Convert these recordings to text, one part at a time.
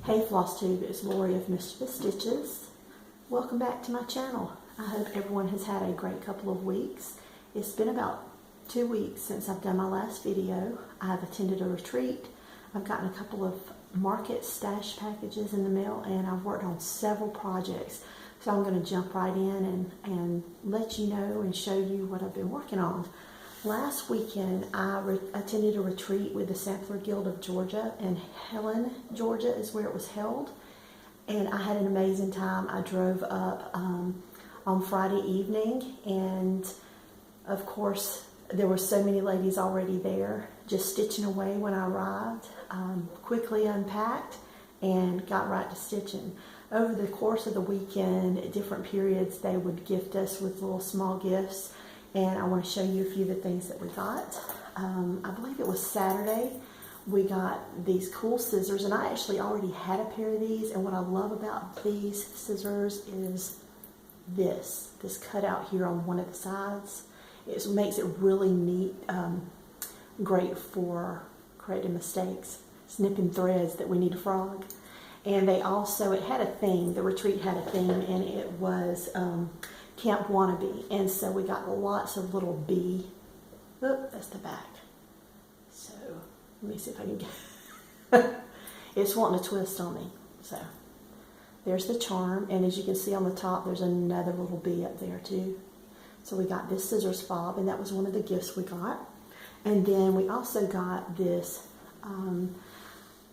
Hey Flosstube, it's Lori of Mischievous Stitches. Welcome back to my channel. I hope everyone has had a great couple of weeks. It's been about 2 weeks since I've done my last video. I've attended a retreat. I've gotten a couple of market stash packages in the mail, and I've worked on several projects. So I'm going to jump right in and let you know and show you what I've been working on. Last weekend, I attended a retreat with the Sampler Guild of Georgia, and Helen, Georgia is where it was held. And I had an amazing time. I drove up on Friday evening, and of course, there were so many ladies already there, just stitching away when I arrived. Quickly unpacked and got right to stitching. Over the course of the weekend, at different periods, they would gift us with little small gifts. And I want to show you a few of the things that we got. I believe it was Saturday. We got these cool scissors, and I actually already had a pair of these. And what I love about these scissors is this cutout here on one of the sides. It makes it really neat, great for creating mistakes, snipping threads that we need to frog. And they also, it had a theme, the retreat had a theme, and it was Camp Wannabe, and so we got lots of little bee. Oh, that's the back. So let me see if I can get. It's wanting to twist on me. So there's the charm, and as you can see on the top, there's another little bee up there too. So we got this scissors fob, and that was one of the gifts we got. And then we also got this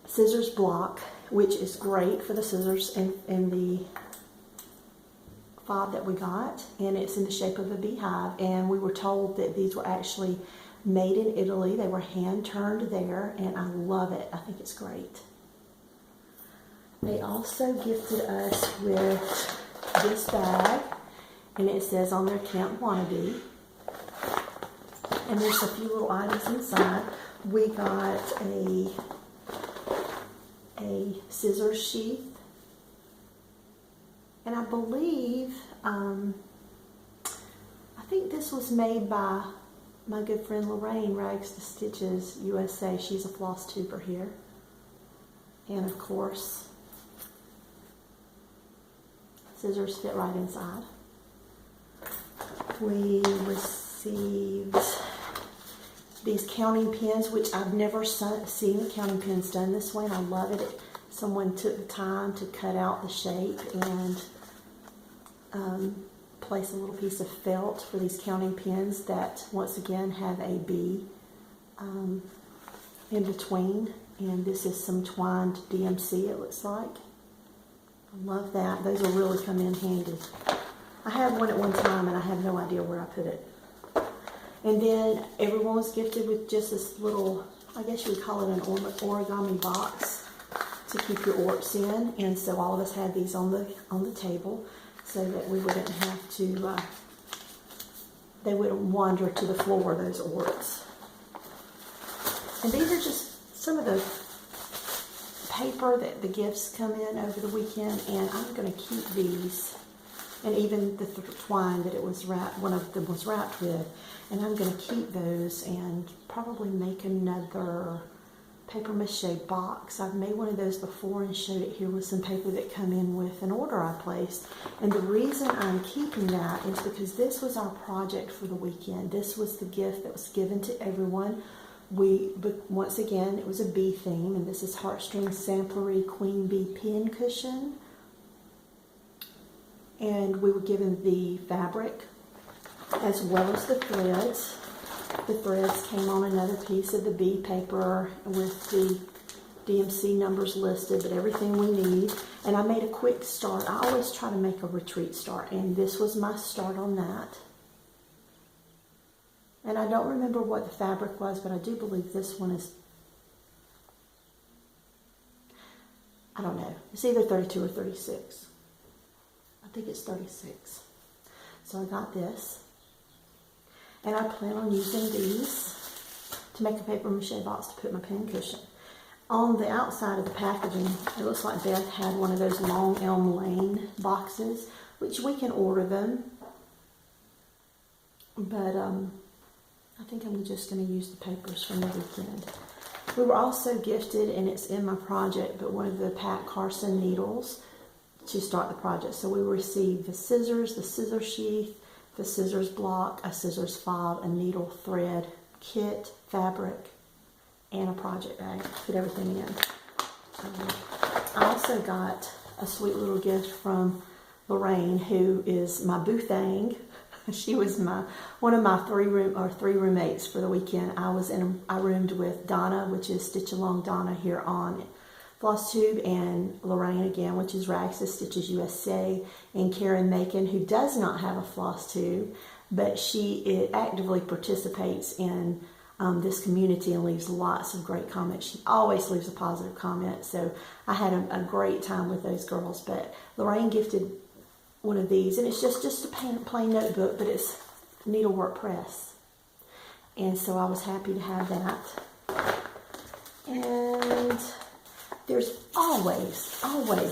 scissors block, which is great for the scissors and the fob that we got, and it's in the shape of a beehive, and we were told that these were actually made in Italy. They were hand turned there, and I love it. I think it's great. They also gifted us with this bag, and it says on there Camp Wannabe, and there's a few little items inside. We got a scissors sheath, and I believe, I think this was made by my good friend Lorraine, Rags to Stitches USA. She's a floss tuber here. And of course, scissors fit right inside. We received these counting pins, which I've never seen the counting pins done this way, and I love it. Someone took the time to cut out the shape and place a little piece of felt for these counting pins that once again have a bee in between, and this is some twined DMC, it looks like. I love that. Those will really come in handy. I had one at one time and I have no idea where I put it. And then everyone was gifted with just this little, I guess you would call it an origami box to keep your orts in, and so all of us had these on the table so that we wouldn't have to, they wouldn't wander to the floor, those orts. And these are just some of the paper that the gifts come in over the weekend, and I'm going to keep these, and even the twine that it was wrapped, one of them was wrapped with, and I'm going to keep those and probably make another paper mache box. I've made one of those before and showed it here with some paper that come in with an order I placed. And the reason I'm keeping that is because this was our project for the weekend. This was the gift that was given to everyone. But once again, it was a bee theme, and this is Heartstring Samplery Queen Bee Pin Cushion. And we were given the fabric as well as the threads. The threads came on another piece of the bee paper with the DMC numbers listed, but everything we need. And I made a quick start. I always try to make a retreat start, and this was my start on that. And I don't remember what the fabric was, but I do believe this one is, I don't know, it's either 32 or 36. I think it's 36. So I got this. And I plan on using these to make a paper mache box to put my pin cushion. On the outside of the packaging, it looks like Beth had one of those Long Elm Lane boxes, which we can order them. But I think I'm just going to use the papers from the weekend. We were also gifted, and it's in my project, but one of the Pat Carson needles to start the project. So we received the scissors, the scissor sheath, the scissors block, a scissors fob, a needle, thread, kit, fabric, and a project bag to put everything in. I also got a sweet little gift from Lorraine, who is my boo thing. She was one of my three roommates for the weekend. I roomed with Donna, which is Stitch Along Donna here on Flosstube, and Lorraine again, which is Rags to Stitches USA, and Karen Macon, who does not have a Flosstube, but she actively participates in this community and leaves lots of great comments. She always leaves a positive comment, so I had a great time with those girls. But Lorraine gifted one of these, and it's just a plain notebook, but it's needlework press, and so I was happy to have that. And there's always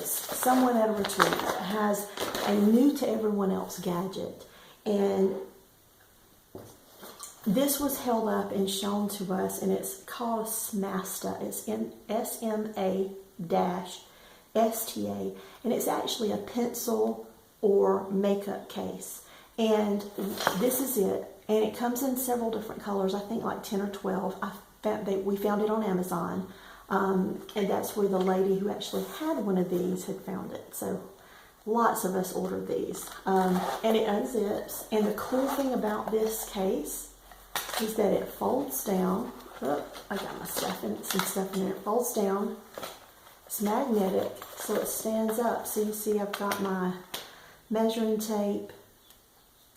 someone at a retreat that has a new to everyone else gadget, and this was held up and shown to us, and it's called Smasta. It's in SMA-STA, and it's actually a pencil or makeup case, and this is it, and it comes in several different colors, I think like 10 or 12. We found it on Amazon, and that's where the lady who actually had one of these had found it, so lots of us ordered these. And it unzips, and the cool thing about this case is that it folds down. Oh, I got my stuff in it, some stuff in there. It folds down, it's magnetic, so it stands up. So you see I've got my measuring tape.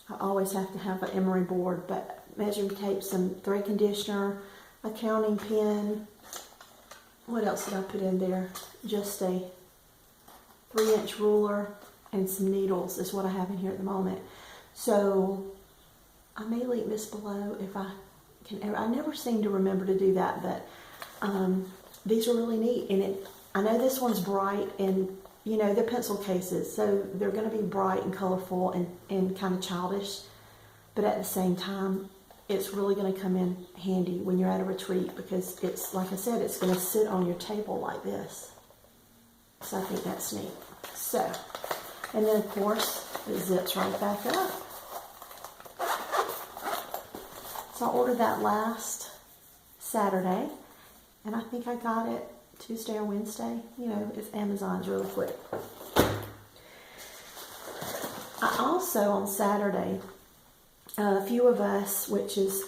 I always have to have an emery board, but measuring tape, some thread conditioner, a counting pin. What else did I put in there? Just a 3-inch ruler and some needles is what I have in here at the moment. So I may link this below if I can. I never seem to remember to do that, but these are really neat. And I know this one's bright, and you know, they're pencil cases, so they're going to be bright and colorful and kind of childish, but at the same time, it's really going to come in handy when you're at a retreat, because it's, like I said, it's going to sit on your table like this. So I think that's neat. So, and then of course, it zips right back up. So I ordered that last Saturday, and I think I got it Tuesday or Wednesday. You know, it's Amazon's really quick. I also, on Saturday, a few of us, which is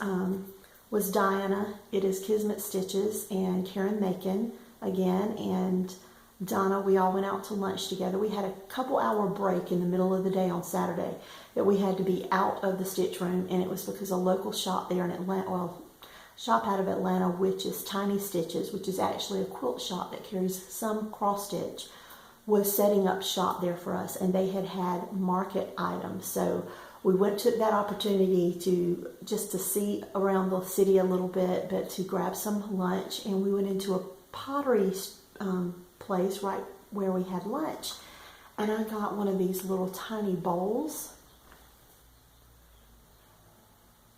was Diana, it is Kismet Stitches, and Karen Macon again, and Donna. We all went out to lunch together. We had a couple hour break in the middle of the day on Saturday that we had to be out of the stitch room, and it was because a local shop there in Atlanta, well, shop out of Atlanta, which is Tiny Stitches, which is actually a quilt shop that carries some cross stitch, was setting up shop there for us, and they had market items. So we took that opportunity to see around the city a little bit, but to grab some lunch, and we went into a pottery place right where we had lunch, and I got one of these little tiny bowls.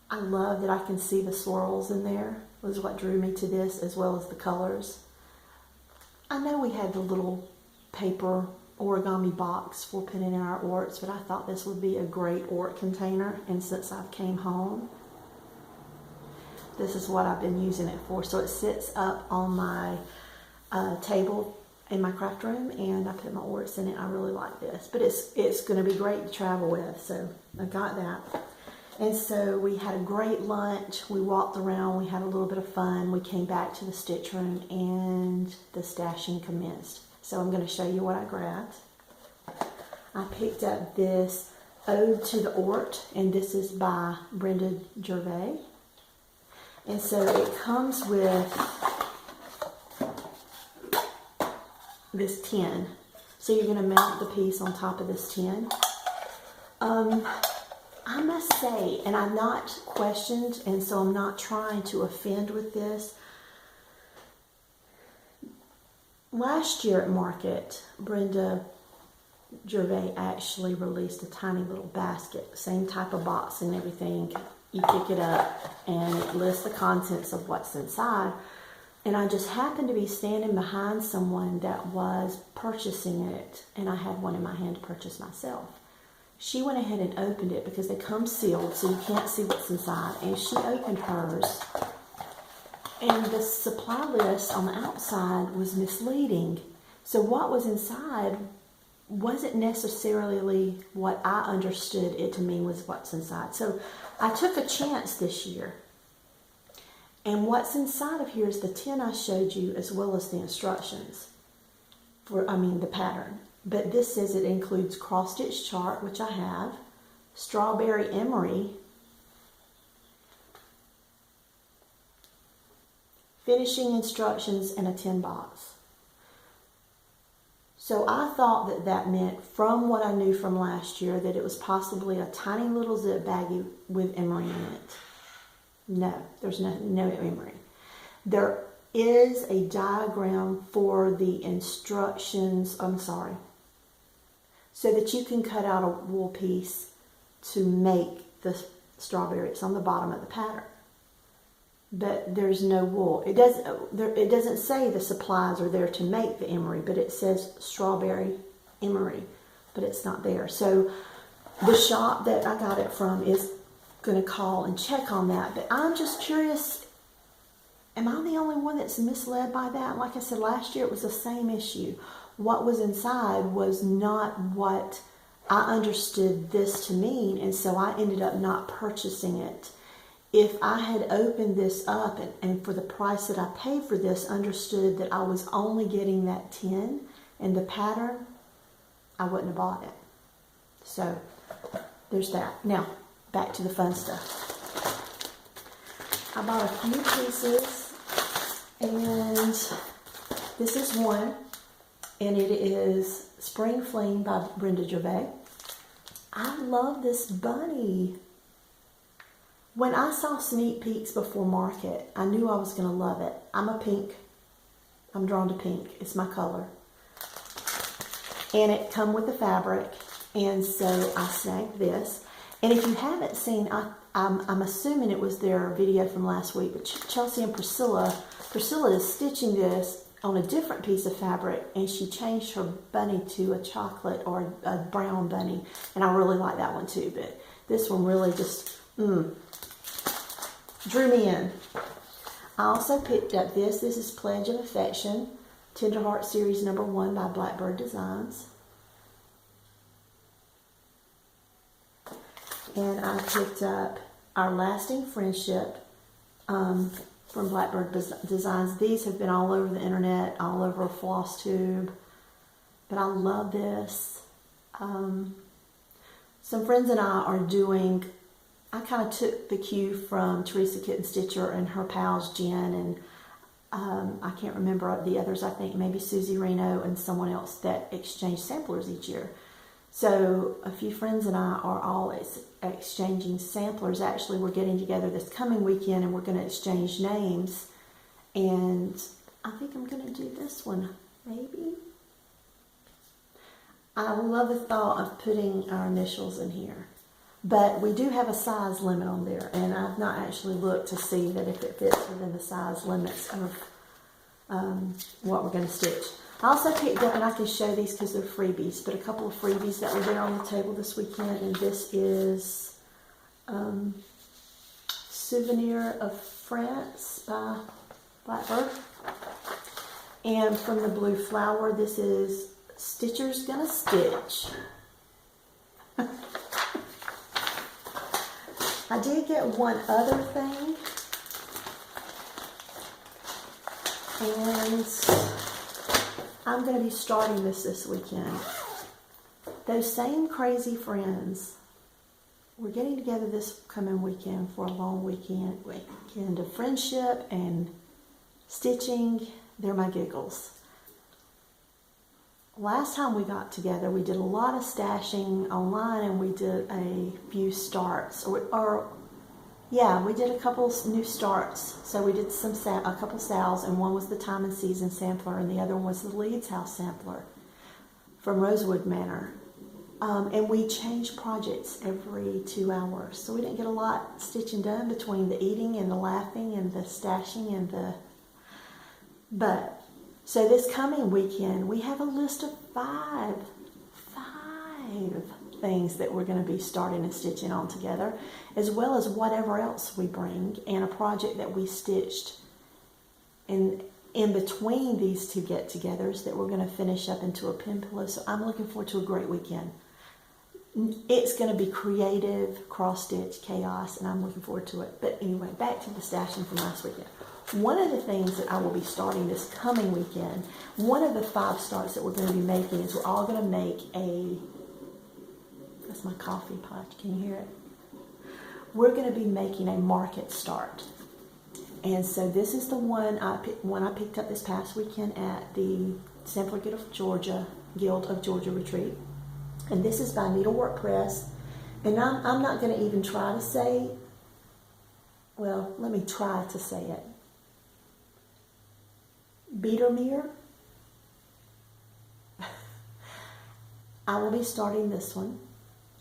I love that I can see the swirls in there. Was what drew me to this, as well as the colors. I know we had the little paper origami box for putting in our orts, but I thought this would be a great ort container, and since I came home, this is what I've been using it for. So it sits up on my table in my craft room, and I put my orts in it. I really like this, but it's going to be great to travel with, so I got that. And so we had a great lunch. We walked around. We had a little bit of fun. We came back to the stitch room, and the stashing commenced. So I'm going to show you what I grabbed. I picked up this Ode to the Ort, and this is by Brenda Gervais. And so it comes with this tin. So you're going to mount the piece on top of this tin. I must say, and I'm not questioned, and so I'm not trying to offend with this. Last year at Market, Brenda Gervais actually released a tiny little basket, same type of box and everything. You pick it up, and it lists the contents of what's inside. And I just happened to be standing behind someone that was purchasing it, and I had one in my hand to purchase myself. She went ahead and opened it because they come sealed, so you can't see what's inside. And she opened hers, and the supply list on the outside was misleading. So what was inside wasn't necessarily what I understood it to mean was what's inside. So I took a chance this year. And what's inside of here is the tin I showed you, as well as the instructions the pattern. But this says it includes cross-stitch chart, which I have, strawberry emery, finishing instructions, and a tin box. So I thought that meant, from what I knew from last year, that it was possibly a tiny little zip baggie with emery in it. No, there's no emery. There is a diagram for the instructions, so that you can cut out a wool piece to make the strawberry. It's on the bottom of the pattern. But there's no wool. It doesn't say the supplies are there to make the emery, but it says strawberry emery, but it's not there. So the shop that I got it from is going to call and check on that. But I'm just curious, am I the only one that's misled by that? Like I said, last year it was the same issue. What was inside was not what I understood this to mean, and so I ended up not purchasing it. If I had opened this up and for the price that I paid for this, understood that I was only getting that tin and the pattern, I wouldn't have bought it. So there's that. Now, back to the fun stuff. I bought a few pieces, and this is one, and it is Spring Fling by Brenda Gervais. I love this bunny. When I saw sneak peeks before market, I knew I was going to love it. I'm drawn to pink. It's my color. And it come with the fabric, and so I snagged this. And if you haven't seen, I'm assuming it was their video from last week, but Chelsea and Priscilla is stitching this on a different piece of fabric, and she changed her bunny to a chocolate or a brown bunny, and I really like that one too, but this one really just drew me in. I also picked up this is Pledge of Affection, Tender Heart Series number 1 by Blackbird Designs. And I picked up Our Lasting Friendship from Blackbird Designs. These have been all over the internet, all over Flosstube, but I love this. Some friends and I are doing, I kind of took the cue from Teresa Kitten Stitcher and her pals Jen, and I can't remember the others. I think maybe Susie Reno and someone else that exchange samplers each year. So a few friends and I are all exchanging samplers. Actually, we're getting together this coming weekend, and we're going to exchange names. And I think I'm going to do this one, maybe. I love the thought of putting our initials in here. But we do have a size limit on there, and I've not actually looked to see that if it fits within the size limits of what we're going to stitch. I also picked up, and I can show these because they're freebies, but a couple of freebies that were there on the table this weekend, and this is Souvenir of France by Blackbird. And from the Blue Flower, this is Stitcher's Gonna Stitch. I did get one other thing, and I'm going to be starting this weekend. Those same crazy friends, we're getting together this coming weekend for a long weekend of friendship and stitching. They're my Giggles. Last time we got together, we did a lot of stashing online, and we did a few starts, we did a couple new starts. So we did a couple sales, and one was the Time and Season sampler, and the other one was the Leeds House sampler from Rosewood Manor. And we changed projects every 2 hours, so we didn't get a lot stitching done between the eating and the laughing and the stashing and the But, so this coming weekend, we have a list of five things that we're going to be starting and stitching on together, as well as whatever else we bring, and a project that we stitched in between these two get-togethers that we're going to finish up into a pin pillow. So I'm looking forward to a great weekend. It's going to be creative, cross-stitch, chaos, and I'm looking forward to it. But anyway, back to the stashing from last weekend. One of the things that I will be starting this coming weekend, one of the 5 starts that we're going to be making is we're all going to make that's my coffee pot, can you hear it? We're going to be making a market start. And so this is the one I picked up this past weekend at the Sampler Guild of Georgia Retreat. And this is by Needlework Press. And I'm not going to even try to say, well, let me try to say it. Biedermeier. I will be starting this one.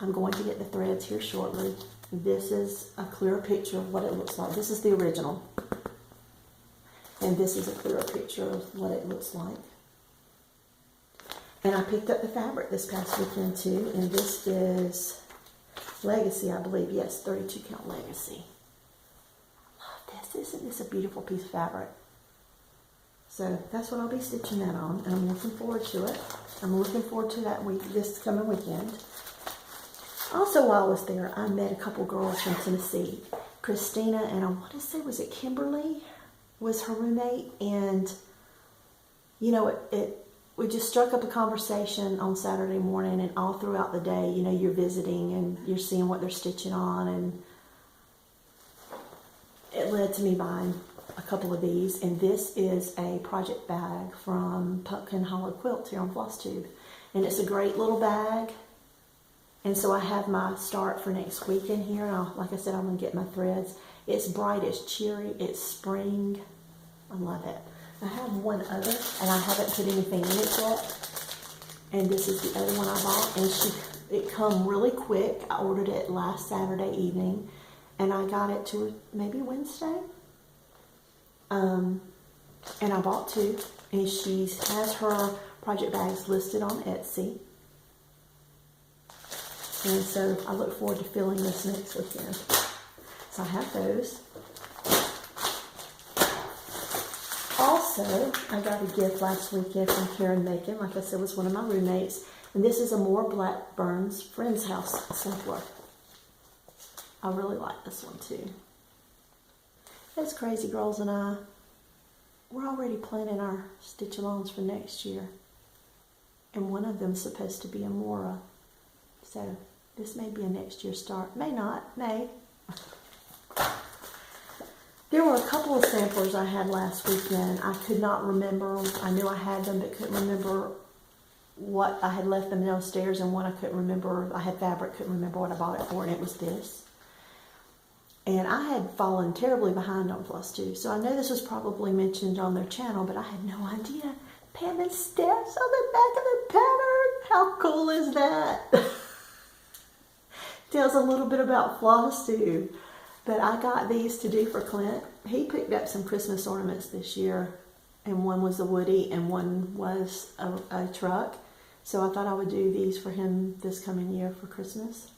I'm going to get the threads here shortly. This is a clearer picture of what it looks like. This is the original. And this is a clearer picture of what it looks like. And I picked up the fabric this past weekend too. And this is Legacy, I believe. Yes, 32 count Legacy. I love this. Isn't this a beautiful piece of fabric? So that's what I'll be stitching that on. And I'm looking forward to it. I'm looking forward to that this coming weekend. Also, while I was there, I met a couple girls from Tennessee. Christina and I want to say, was it Kimberly? Was her roommate. And, you know, we just struck up a conversation on Saturday morning, and all throughout the day, you know, you're visiting and you're seeing what they're stitching on, and it led to me buying a couple of these. And this is a project bag from Pumpkin Hollow Quilts here on Flosstube. And it's a great little bag. And so I have my start for next weekend here. And like I said, I'm going to get my threads. It's bright, it's cheery, it's spring. I love it. I have one other, and I haven't put anything in it yet. And this is the other one I bought. And it come really quick. I ordered it last Saturday evening. And I got it to maybe Wednesday. And I bought 2. And she has her project bags listed on Etsy. And so I look forward to filling this next weekend. So I have those. Also, I got a gift last weekend from Karen Macon. Like I said, was one of my roommates. And this is a More Blackburn's Friend's House sampler. I really like this one too. Those crazy girls and I, we're already planning our stitch-alongs for next year. And one of them's supposed to be a Mora. So this may be a next year start. May not, may. There were a couple of samplers I had last weekend. I could not remember them. I knew I had them, but couldn't remember what I had left them downstairs. And one I couldn't remember. I had fabric, couldn't remember what I bought it for, and it was this. And I had fallen terribly behind on Flosstube. So I know this was probably mentioned on their channel, but I had no idea. Pam and Steph's on the back of the pattern. How cool is that? Tells a little bit about Flosstube. But I got these to do for Clint. He picked up some Christmas ornaments this year. And one was a Woody and one was a truck. So I thought I would do these for him this coming year for Christmas.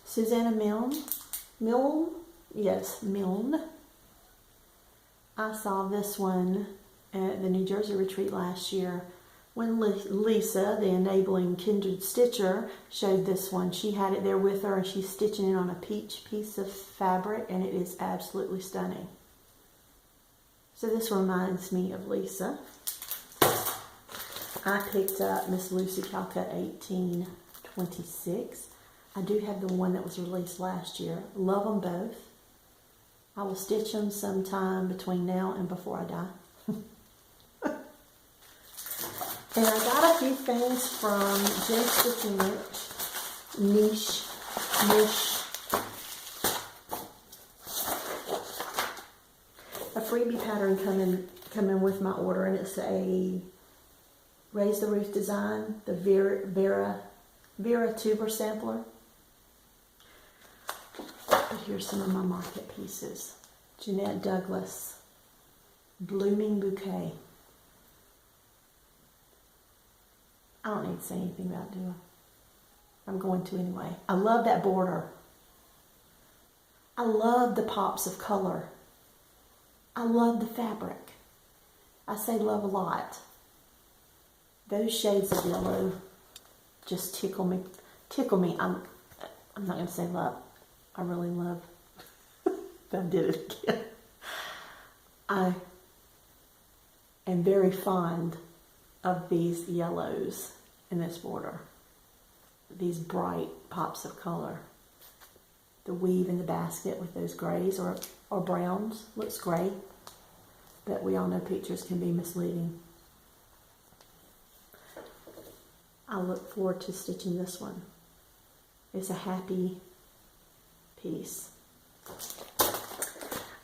Susanna Milne? Yes, Milne. I saw this one at the New Jersey retreat last year when Lisa, the enabling kindred stitcher, showed this one. She had it there with her, and she's stitching it on a peach piece of fabric, and it is absolutely stunning. So this reminds me of Lisa. I picked up Miss Lucy Calcutt 1826. I do have the one that was released last year. Love them both. I will stitch them sometime between now and before I die. And I got a few things from J Stitching Niche. A freebie pattern coming with my order, and it's a Raise the Roof design, the Vera tuber sampler. But here's some of my market pieces. Jeanette Douglas, Blooming Bouquet. I don't need to say anything about it, do I? I'm going to anyway. I love that border. I love the pops of color. I love the fabric. I say love a lot. Those shades of yellow just tickle me. Tickle me. I'm not going to say love. I really love. I did it again. I am very fond of these yellows in this border. These bright pops of color. The weave in the basket with those grays or browns looks great, but we all know pictures can be misleading. I look forward to stitching this one. It's a happy piece.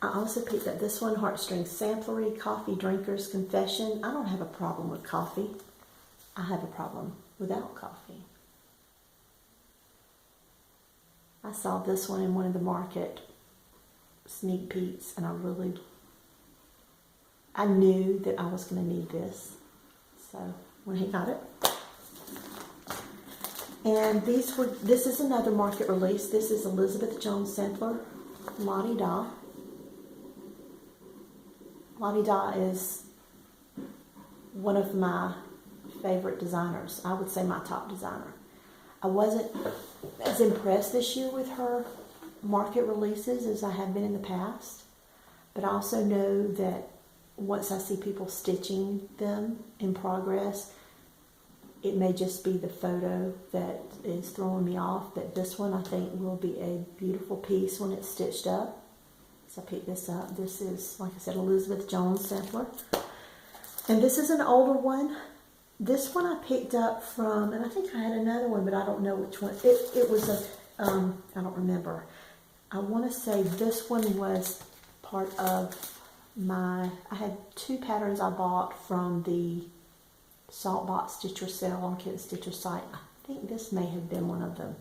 I also picked up this one, Heartstrings Samplery Coffee Drinker's Confession. I don't have a problem with coffee. I have a problem without coffee. I saw this one in one of the market sneak peeks, and I knew that I was going to need this. So when he got it. And this is another market release. This is Elizabeth Jones Sampler, Lottie Da. Lottie Da is one of my favorite designers. I would say my top designer. I wasn't as impressed this year with her market releases as I have been in the past, but I also know that once I see people stitching them in progress, it may just be the photo that is throwing me off, but this one I think will be a beautiful piece when it's stitched up. So I picked this up. This is, like I said, Elizabeth Jones Sampler. And this is an older one. This one I picked up from, and I think I had another one, but I don't know which one. It was I don't remember. I want to say this one was part of I had two patterns I bought from the Saltbox Stitcher sale on Kit Stitcher site. I think this may have been one of them.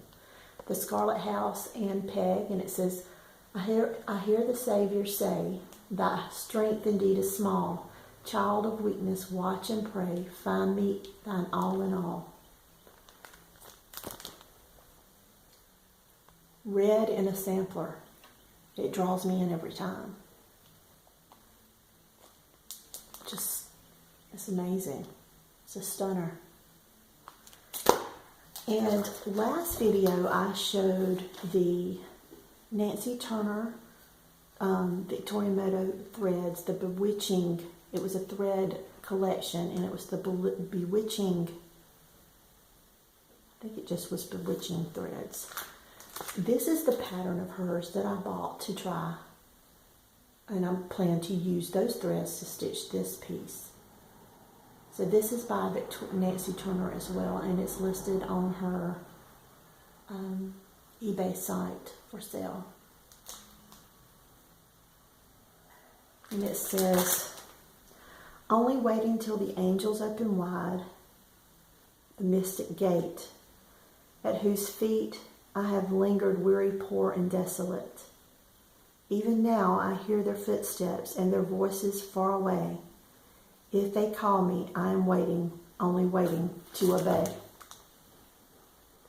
The Scarlet House and Peg, and it says, I hear the Savior say, thy strength indeed is small. Child of weakness, watch and pray. Find me thine all in all. Red in a sampler. It draws me in every time. It's amazing. It's a stunner. And last video I showed the Nancy Turner Victoria Moto threads, the Bewitching. It was a thread collection, and it was the Bewitching. I think it just was Bewitching threads. This is the pattern of hers that I bought to try, and I'm planning to use those threads to stitch this piece. So this is by Nancy Turner as well, and it's listed on her eBay site for sale. And it says, only waiting till the angels open wide, the mystic gate, at whose feet I have lingered weary, poor, and desolate. Even now I hear their footsteps and their voices far away. If they call me, I am waiting, only waiting to obey.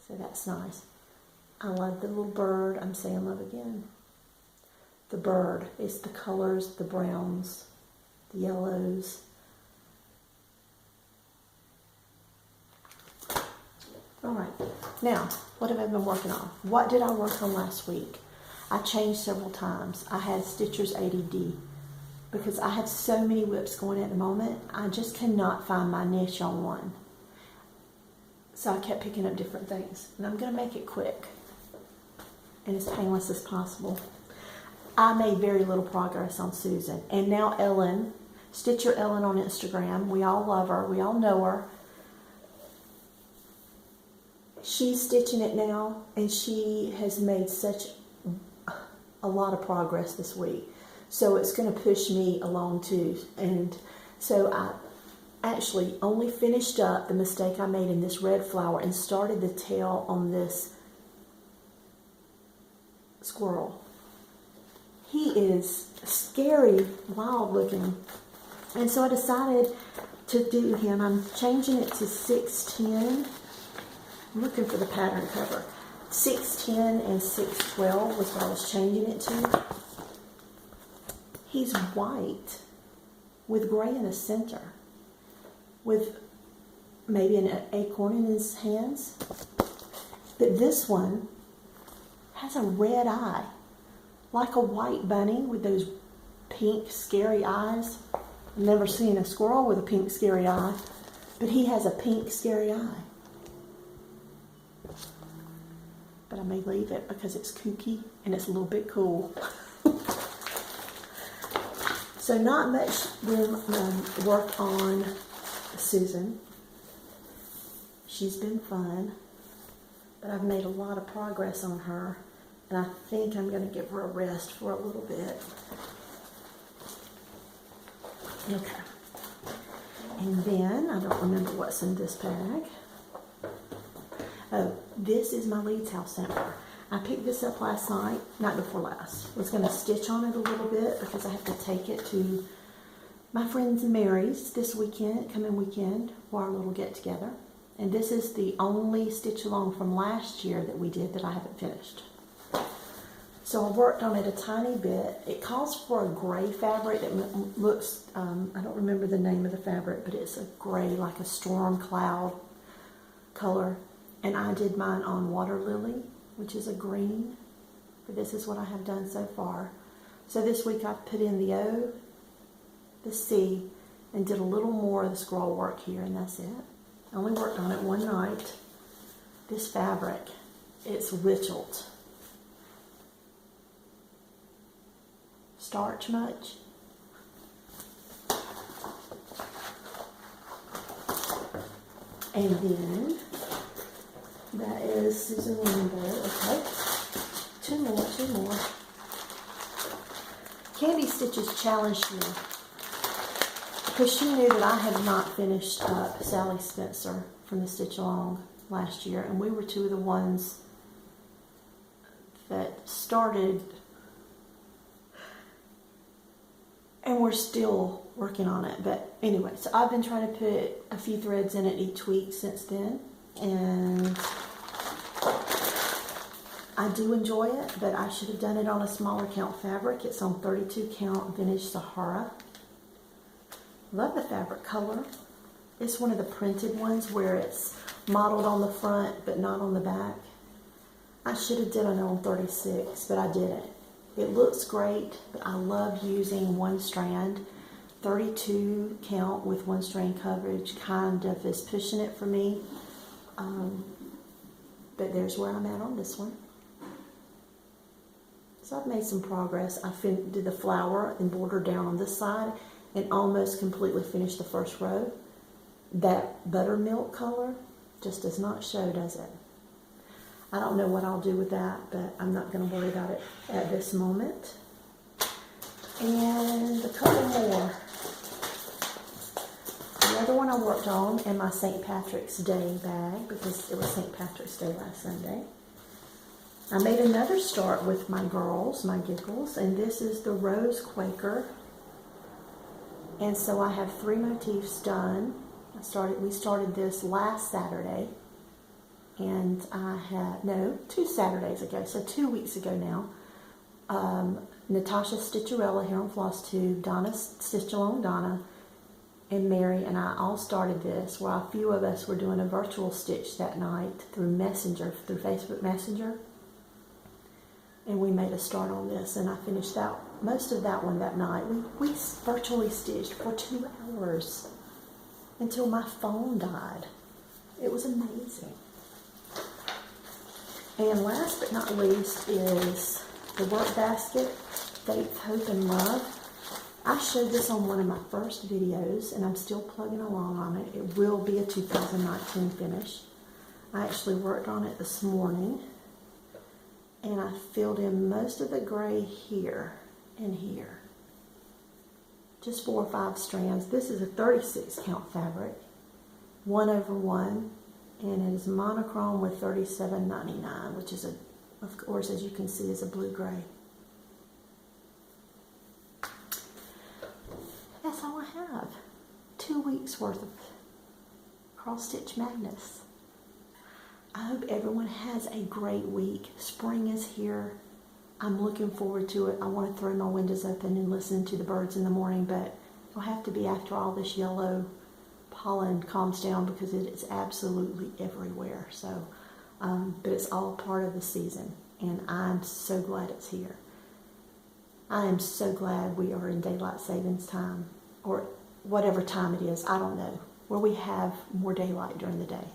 So that's nice. I love the little bird. I'm saying love again. The bird. It's the colors, the browns, the yellows. All right. Now, what have I been working on? What did I work on last week? I changed several times. I had Stitcher's ADD. Because I have so many whips going at the moment, I just cannot find my niche on one. So I kept picking up different things. And I'm going to make it quick and as painless as possible. I made very little progress on Susan. And now Ellen, Stitcher Ellen on Instagram, we all love her, we all know her. She's stitching it now, and she has made such a lot of progress this week. So it's going to push me along too. And so I actually only finished up the mistake I made in this red flower and started the tail on this squirrel. He is scary, wild looking. And so I decided to do him. I'm changing it to 610. I'm looking for the pattern cover. 610 and 612 was what I was changing it to. He's white with gray in the center, with maybe an acorn in his hands. But this one has a red eye, like a white bunny with those pink scary eyes. I've never seen a squirrel with a pink scary eye, but he has a pink scary eye. But I may leave it because it's kooky and it's a little bit cool. So not much work on Susan. She's been fun, but I've made a lot of progress on her, and I think I'm going to give her a rest for a little bit. Okay. And then, I don't remember what's in this bag. Oh, this is my Leeds House sampler. I picked this up last night, night before last. I was going to stitch on it a little bit because I have to take it to my friend's Mary's this weekend, coming weekend, for our little get-together. And this is the only stitch along from last year that we did that I haven't finished. So I worked on it a tiny bit. It calls for a gray fabric that looks, I don't remember the name of the fabric, but it's a gray, like a storm cloud color. And I did mine on Water Lily, which is a green. But this is what I have done so far. So this week I've put in the O, the C, and did a little more of the scroll work here, and that's it. I only worked on it one night. This fabric, it's Richelt. Starch much? And then, that is Susan Rainbow. Okay. Two more. Candy Stitches challenged me because she knew that I had not finished up Sally Spencer from the Stitch Along last year, and we were two of the ones that started, and we're still working on it. But anyway, so I've been trying to put a few threads in it each week since then, and I do enjoy it, but I should have done it on a smaller count fabric. It's on 32 count Vintage Sahara. Love the fabric color. It's one of the printed ones where it's modeled on the front but not on the back. I should have done it on 36, but I didn't. It looks great, but I love using one strand. 32 count with one strand coverage kind of is pushing it for me. But there's where I'm at on this one. So I've made some progress. I did the flower and border down on this side and almost completely finished the first row. That buttermilk color just does not show, does it? I don't know what I'll do with that, but I'm not going to worry about it at this moment. And a couple more. The other one I worked on in my St. Patrick's Day bag because it was St. Patrick's Day last Sunday. I made another start with my girls, my Giggles, and this is the Rose Quaker. And so I have 3 motifs done. We started this last Saturday, and I had, 2 Saturdays ago, so 2 weeks ago now. Natasha Stitcherella here on Flosstube, Donna Stitch Along Donna, and Mary and I all started this, where a few of us were doing a virtual stitch that night through Messenger, through Facebook Messenger. And we made a start on this, and I finished most of that one that night. We virtually stitched for 2 hours until my phone died. It was amazing. And last but not least is the work basket, Faith, Hope, and Love. I showed this on one of my first videos, and I'm still plugging along on it. It will be a 2019 finish. I actually worked on it this morning, and I filled in most of the gray here and here. Just 4 or 5 strands. This is a 36 count fabric, 1/1, and it is monochrome with $37.99, which is of course, as you can see, is a blue-gray. that's all I have. 2 weeks worth of cross stitch madness. I hope everyone has a great week. Spring is here. I'm looking forward to it. I want to throw my windows open and listen to the birds in the morning, but it'll have to be after all this yellow pollen calms down, because it is absolutely everywhere. So, but it's all part of the season, and I'm so glad it's here. I am so glad we are in daylight savings time, or whatever time it is, I don't know, where we have more daylight during the day.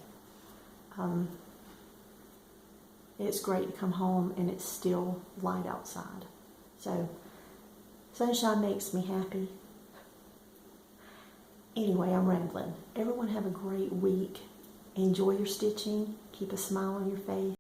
It's great to come home and it's still light outside. So, sunshine makes me happy. Anyway, I'm rambling. Everyone have a great week. Enjoy your stitching. Keep a smile on your face.